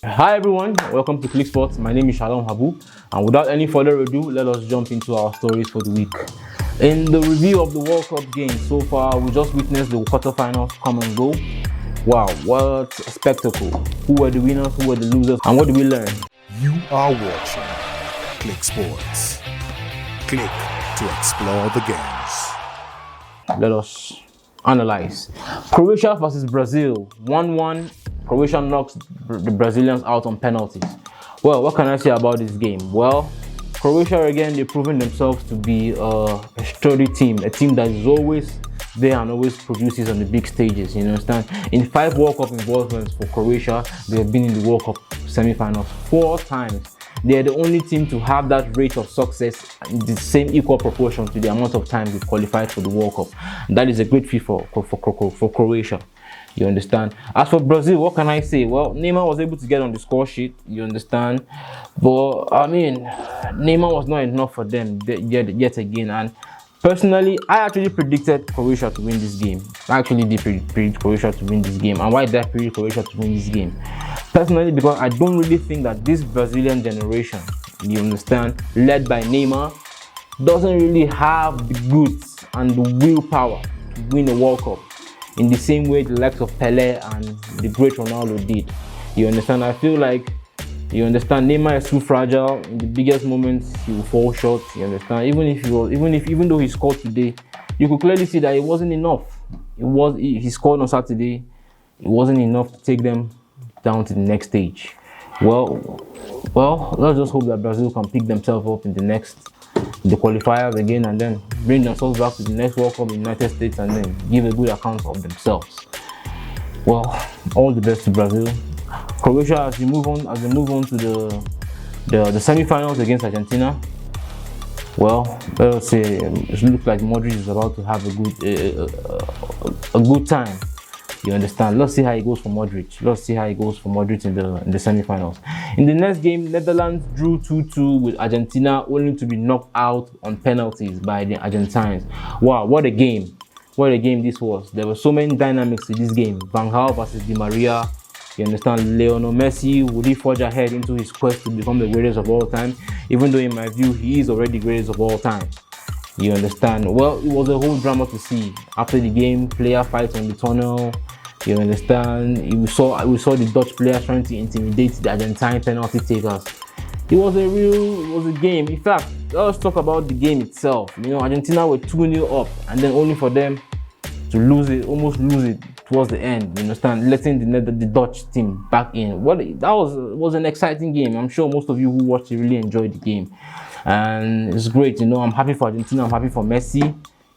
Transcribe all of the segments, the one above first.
Hi everyone, welcome to Click Sports. My name is Shalom Habu, and without any further ado, let us jump into our stories for the week. In the review of the World Cup games so far, we just witnessed the quarterfinals come and go. Wow, what a spectacle. Who were the winners, who were the losers, and what did we learn? You are watching Click Sports. Click to explore the games. Let us analyze. Croatia versus Brazil, 1-1. Croatia knocks the Brazilians out on penalties. Well, what can I say about this game? Well, Croatia again, they've proven themselves to be a sturdy team, a team that is always there and always produces on the big stages, you understand? In 5 World Cup involvements for Croatia, they have been in the World Cup semi-finals 4 times. They are the only team to have that rate of success in the same equal proportion to the amount of times they've qualified for the World Cup. And that is a great feat for Croatia. You understand? As for Brazil, what can I say? Well, Neymar was able to get on the score sheet, you understand? But, I mean, Neymar was not enough for them yet again. And personally, I actually predicted Croatia to win this game. I actually did predict Croatia to win this game. And why did I predict Croatia to win this game? Personally, because I don't really think that this Brazilian generation, you understand, led by Neymar, doesn't really have the goods and the willpower to win a World Cup in the same way the likes of Pelé and the great Ronaldo did. You understand? I feel like, you understand, Neymar is too fragile. In the biggest moments, he will fall short. You understand? Even though he scored today, you could clearly see that it wasn't enough. He scored on Saturday. It wasn't enough to take them down to the next stage. Well, let's just hope that Brazil can pick themselves up in the qualifiers again, and then bring themselves back to the next World Cup in the United States, and then give a good account of themselves. Well, all the best to Brazil. Croatia, as they move on to the semi-finals against Argentina. Well, let us say it looks like Modric is about to have a good time. You understand? Let's see how it goes for Modric. In the semi-finals. In the next game, Netherlands drew 2-2 with Argentina, only to be knocked out on penalties by the Argentines. Wow, what a game! What a game this was. There were so many dynamics to this game. Van Gaal versus Di Maria. You understand? Lionel Messi, would he forge ahead into his quest to become the greatest of all time? Even though in my view, he is already the greatest of all time. You understand? Well, it was a whole drama to see. After the game, player fights on the tunnel. You understand? We saw the Dutch players trying to intimidate the Argentine penalty takers. It was a game. In fact, let's talk about the game itself. You know, Argentina were 2-0 up, and then only for them to almost lose it towards the end. You understand? Letting the Dutch team back in. That was an exciting game. I'm sure most of you who watched it really enjoyed the game, and it's great. You know, I'm happy for Argentina. I'm happy for Messi.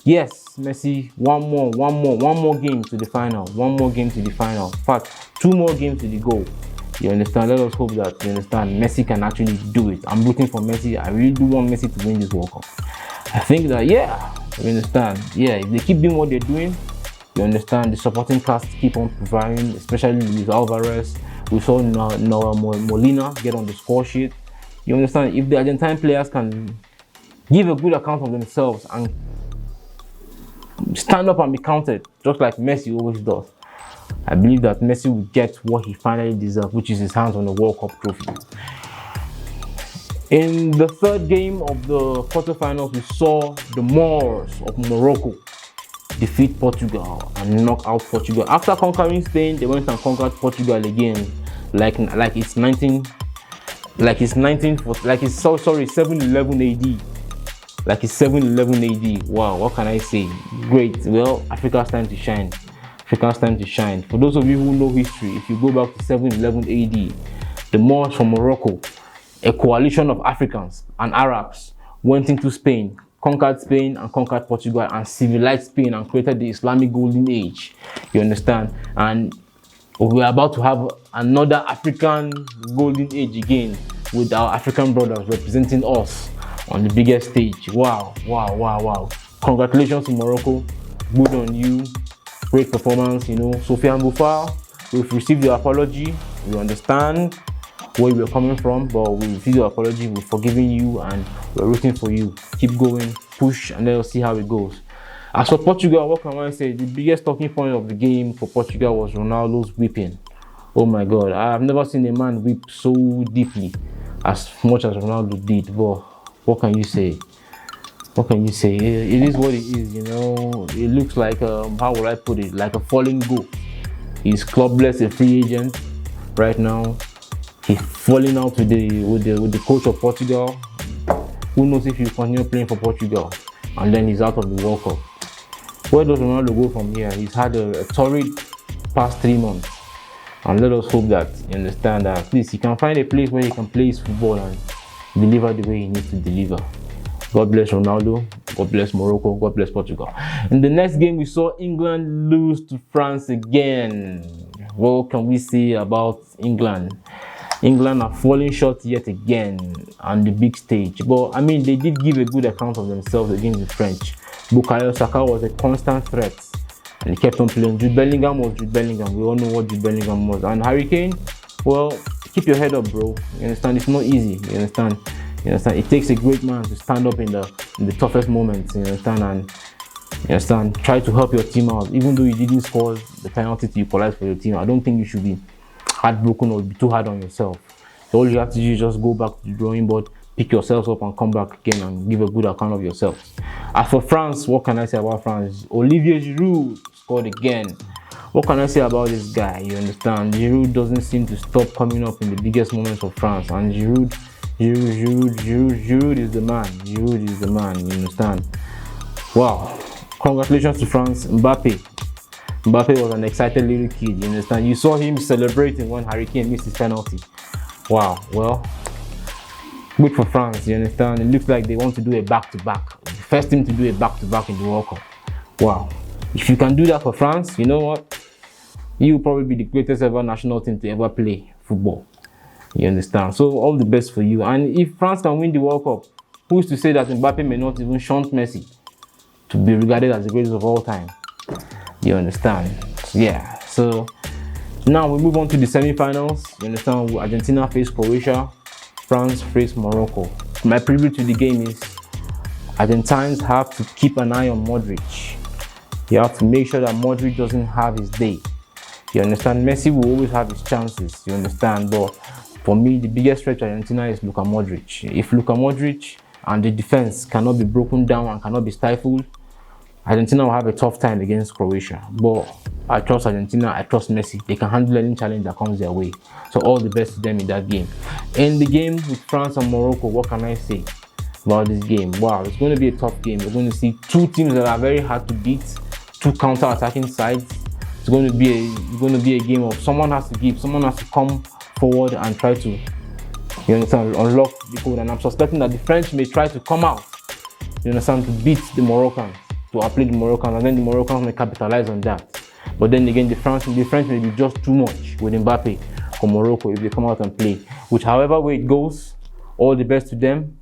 Yes, Messi, one more game to the final. In fact, 2 more games to the goal. You understand? Let us hope that, you understand, Messi can actually do it. I'm rooting for Messi. I really do want Messi to win this World Cup. I think that, yeah, you understand? Yeah, if they keep doing what they're doing, you understand, the supporting cast keep on providing, especially with Alvarez. We saw Noah Molina get on the score sheet. You understand? If the Argentine players can give a good account of themselves and stand up and be counted, just like Messi always does, I believe that Messi will get what he finally deserves, which is his hands on the World Cup trophy. In the third game of the quarterfinals, we saw the Moors of Morocco defeat Portugal and knock out Portugal. After conquering Spain, they went and conquered Portugal again, like it's 711 AD. Like it's 711 AD. Wow, what can I say? Great. Well, Africa's time to shine. For those of you who know history, if you go back to 711 AD, the Moors from Morocco, a coalition of Africans and Arabs, went into Spain, conquered Portugal, and civilized Spain and created the Islamic Golden Age. You understand? And we're about to have another African Golden Age again, with our African brothers representing us on the biggest stage. Wow. Congratulations to Morocco. Good on you. Great performance. You know, Sofiane Boufal, we've received your apology. We understand where you were coming from, but we received your apology. We're forgiving you and we're rooting for you. Keep going, push, and then we'll see how it goes. As for Portugal, what can I say? The biggest talking point of the game for Portugal was Ronaldo's whipping. Oh my God, I've never seen a man weep so deeply as much as Ronaldo did. But what can you say? What can you say? It is what it is, you know. It looks like how would I put it? Like a falling goal. He's clubless, a free agent right now. He's falling out with the coach of Portugal. Who knows if he'll continue playing for Portugal? And then he's out of the World Cup. Where does Ronaldo go from here? He's had a torrid past 3 months. And let us hope that you understand that at least he can find a place where he can play his football and deliver the way he needs to deliver. God bless Ronaldo. God bless Morocco. God bless Portugal. In the next game, we saw England lose to France again. What can we say about England? England are falling short yet again on the big stage. But I mean, they did give a good account of themselves against the French. Bukayo Saka was a constant threat, and he kept on playing. Jude Bellingham was Jude Bellingham. We all know what Jude Bellingham was. And Harry Kane, well, keep your head up, bro. You understand? It's not easy. You understand? You understand? It takes a great man to stand up in the toughest moments. You understand? And you understand? Try to help your team out. Even though you didn't score the penalty to equalize for your team, I don't think you should be heartbroken or be too hard on yourself. So all you have to do is just go back to the drawing board, pick yourselves up and come back again and give a good account of yourselves. As for France, what can I say about France? Olivier Giroud scored again. What can I say about this guy? You understand? Giroud doesn't seem to stop coming up in the biggest moments of France, and Giroud is the man. Giroud is the man. You understand? Wow! Congratulations to France. Mbappe was an excited little kid. You understand? You saw him celebrating when Harry Kane missed his penalty. Wow. Well, good for France. You understand? It looks like they want to do a back-to-back. The first team to do a back-to-back in the World Cup. Wow. If you can do that for France, you know what? You will probably be the greatest ever national team to ever play football. You understand? So all the best for you. And if France can win the World Cup, who's to say that Mbappe may not even shunt Messi to be regarded as the greatest of all time? You understand? Yeah. So now we move on to the semi-finals. You understand? Argentina face Croatia, France face Morocco. My preview to the game is Argentines have to keep an eye on Modric. You have to make sure that Modric doesn't have his day. You understand? Messi will always have his chances. You understand? But for me, the biggest threat to Argentina is Luka Modric. If Luka Modric and the defense cannot be broken down and cannot be stifled, Argentina will have a tough time against Croatia. But I trust Argentina, I trust Messi. They can handle any challenge that comes their way. So all the best to them in that game. In the game with France and Morocco, what can I say about this game? Wow, it's going to be a tough game. We're going to see two teams that are very hard to beat, two counter-attacking sides. It's going to be a game of someone has to give, someone has to come forward and try to, you understand, unlock the code. And I'm suspecting that the French may try to come out, you understand, to beat the Moroccans, to outplay the Moroccans, and then the Moroccans may capitalize on that. But then again, the French may be just too much with Mbappe for Morocco if they come out and play. Which, however way it goes, all the best to them.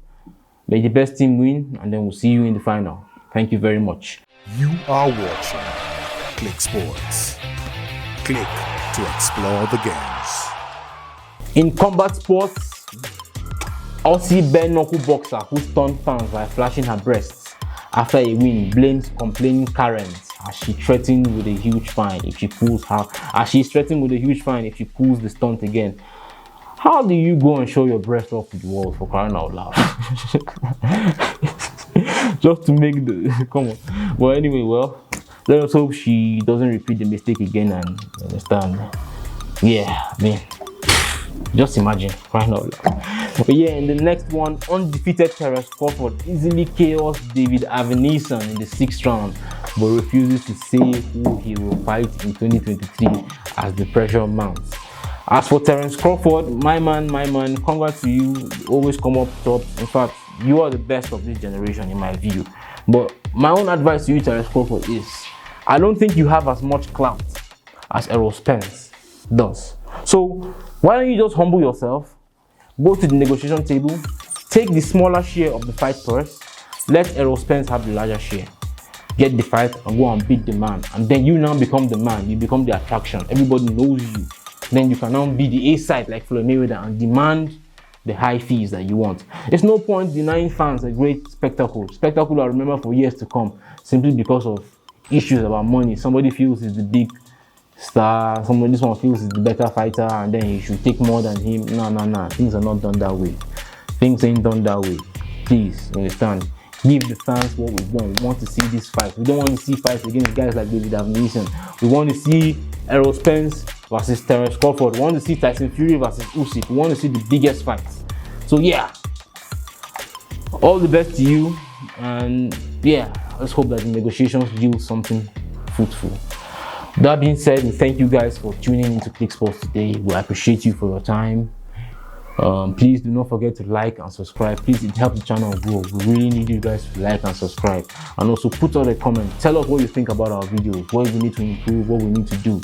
May the best team win, and then we'll see you in the final. Thank you very much. You are watching Click Sports. Click to explore the games. In combat sports, Aussie bare knuckle boxer who stunned fans by flashing her breasts after a win blames complaining Karens as she threatened with a huge fine if she pulls the stunt again. How do you go and show your breast off to the world, for crying out loud? Just to make the come on. Well, anyway, let us hope she doesn't repeat the mistake again and understand. Yeah, man. Just imagine, crying out loud. But yeah, in the next one, undefeated Terence Crawford easily KOs David Avenison in the 6th round, but refuses to say who he will fight in 2023 as the pressure mounts. As for Terence Crawford, my man, congrats to you. You always come up top. In fact, you are the best of this generation in my view. But my own advice to you, Terence Crawford, is I don't think you have as much clout as Errol Spence does. So why don't you just humble yourself, go to the negotiation table, take the smaller share of the fight purse, let Errol Spence have the larger share. Get the fight and go and beat the man. And then you now become the man. You become the attraction. Everybody knows you. Then you can now be the A-side like Floyd Mayweather and demand the high fees that you want. There's no point denying fans a great spectacle. Spectacle I remember for years to come simply because of issues about money. Somebody feels it's the big star, someone this one feels is the better fighter and then he should take more than him. No. Things are not done that way. Things ain't done that way. Please, understand. Give the fans what we want. We want to see this fight. We don't want to see fights against guys like David Avnation. We want to see Errol Spence versus Terence Crawford. We want to see Tyson Fury versus Usyk. We want to see the biggest fights. So yeah, all the best to you, and yeah, let's hope that the negotiations yield something fruitful. That being said, we thank you guys for tuning into Click Sports today. We appreciate you for your time. Please do not forget to like and subscribe. Please, it helps the channel grow. We really need you guys to like and subscribe, and also put out a comment. Tell us what you think about our videos, what we need to improve, what we need to do.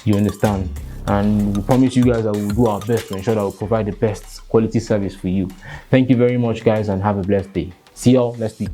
You understand? And we promise you guys that we will do our best to ensure that we provide the best quality service for you. Thank you very much, guys, and have a blessed day. See y'all next week.